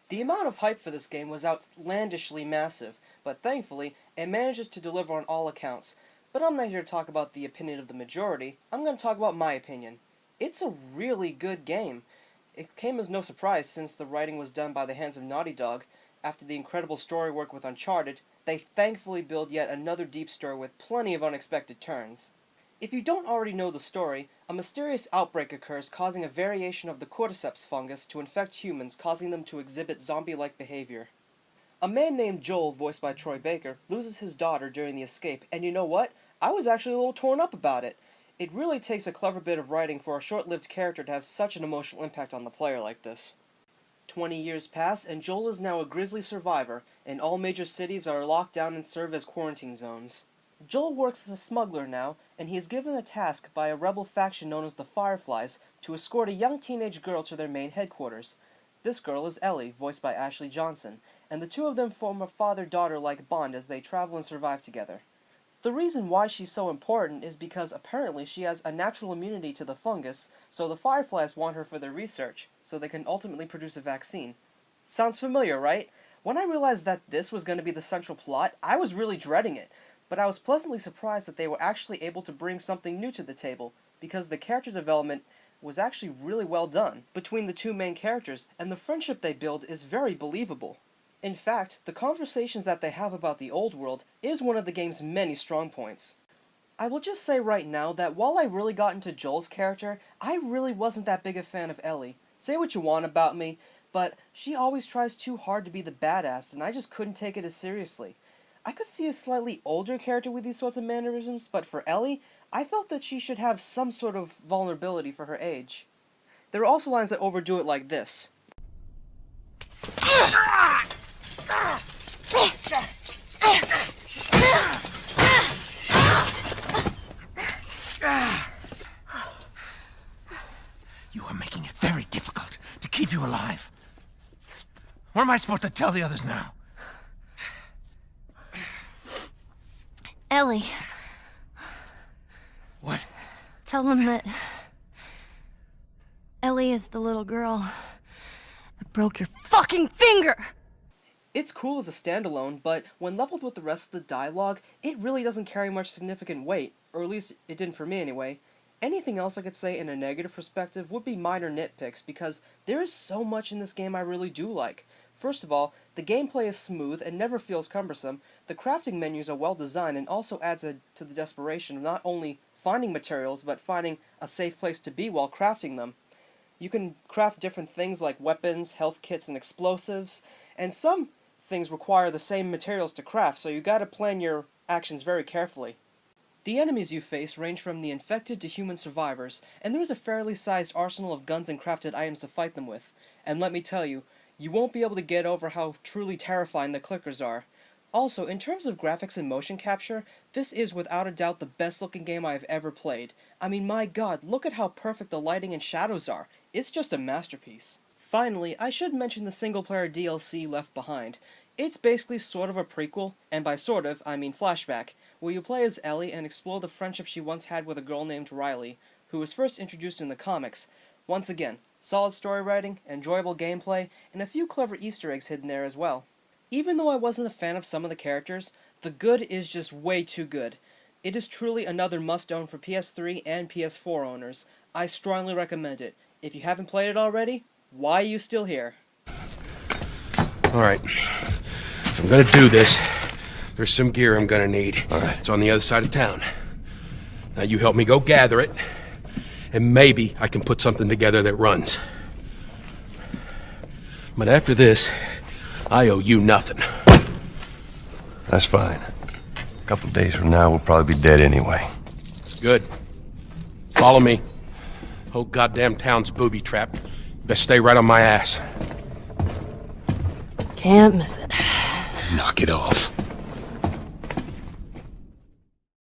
The amount of hype for this game was outlandishly massive, but thankfully, it manages to deliver on all accounts. But I'm not here to talk about the opinion of the majority, I'm going to talk about my opinion. It's a really good game. It came as no surprise since the writing was done by the hands of Naughty Dog. After the incredible story work with Uncharted, they thankfully build yet another deep story with plenty of unexpected turns. If you don't already know the story, a mysterious outbreak occurs causing a variation of the cordyceps fungus to infect humans, causing them to exhibit zombie-like behavior. A man named Joel, voiced by Troy Baker, loses his daughter during the escape, and you know what? I was actually a little torn up about it. It really takes a clever bit of writing for a short-lived character to have such an emotional impact on the player like this. 20 years pass, and Joel is now a grisly survivor, and all major cities are locked down and serve as quarantine zones. Joel works as a smuggler now, and he is given a task by a rebel faction known as the Fireflies to escort a young teenage girl to their main headquarters. This girl is Ellie, voiced by Ashley Johnson, and the two of them form a father-daughter-like bond as they travel and survive together. The reason why she's so important is because apparently she has a natural immunity to the fungus, so the Fireflies want her for their research, so they can ultimately produce a vaccine. Sounds familiar, right? When I realized that this was going to be the central plot, I was really dreading it, but I was pleasantly surprised that they were actually able to bring something new to the table, because the character development was actually really well done between the two main characters, and the friendship they build is very believable. In fact, the conversations that they have about the old world is one of the game's many strong points. I will just say right now that while I really got into Joel's character, I really wasn't that big a fan of Ellie. Say what you want about me, but she always tries too hard to be the badass, and I just couldn't take it as seriously. I could see a slightly older character with these sorts of mannerisms, but for Ellie, I felt that she should have some sort of vulnerability for her age. There are also lines that overdo it like this. You are making it very difficult to keep you alive. What am I supposed to tell the others now? Ellie. What? Tell them that Ellie is the little girl that broke your fucking finger! It's cool as a standalone, but when leveled with the rest of the dialogue, it really doesn't carry much significant weight, or at least it didn't for me anyway. Anything else I could say in a negative perspective would be minor nitpicks, because there is so much in this game I really do like. First of all, the gameplay is smooth and never feels cumbersome, the crafting menus are well designed and also adds to the desperation of not only finding materials, but finding a safe place to be while crafting them. You can craft different things like weapons, health kits, and explosives, and some things require the same materials to craft, so you gotta plan your actions very carefully. The enemies you face range from the infected to human survivors, and there is a fairly sized arsenal of guns and crafted items to fight them with. And let me tell you, you won't be able to get over how truly terrifying the clickers are. Also, in terms of graphics and motion capture, this is without a doubt the best looking game I have ever played. I mean, my god, look at how perfect the lighting and shadows are. It's just a masterpiece. Finally, I should mention the single-player DLC Left Behind. It's basically sort of a prequel, and by sort of, I mean flashback, where you play as Ellie and explore the friendship she once had with a girl named Riley, who was first introduced in the comics. Once again, solid story writing, enjoyable gameplay, and a few clever Easter eggs hidden there as well. Even though I wasn't a fan of some of the characters, the good is just way too good. It is truly another must-own for PS3 and PS4 owners. I strongly recommend it. If you haven't played it already, why are you still here? Alright. If I'm gonna do this, there's some gear I'm gonna need. Alright. It's on the other side of town. Now you help me go gather it, and maybe I can put something together that runs. But after this, I owe you nothing. That's fine. A couple days from now, we'll probably be dead anyway. Good. Follow me. Whole goddamn town's booby-trapped. Best stay right on my ass. Can't miss it. Knock it off.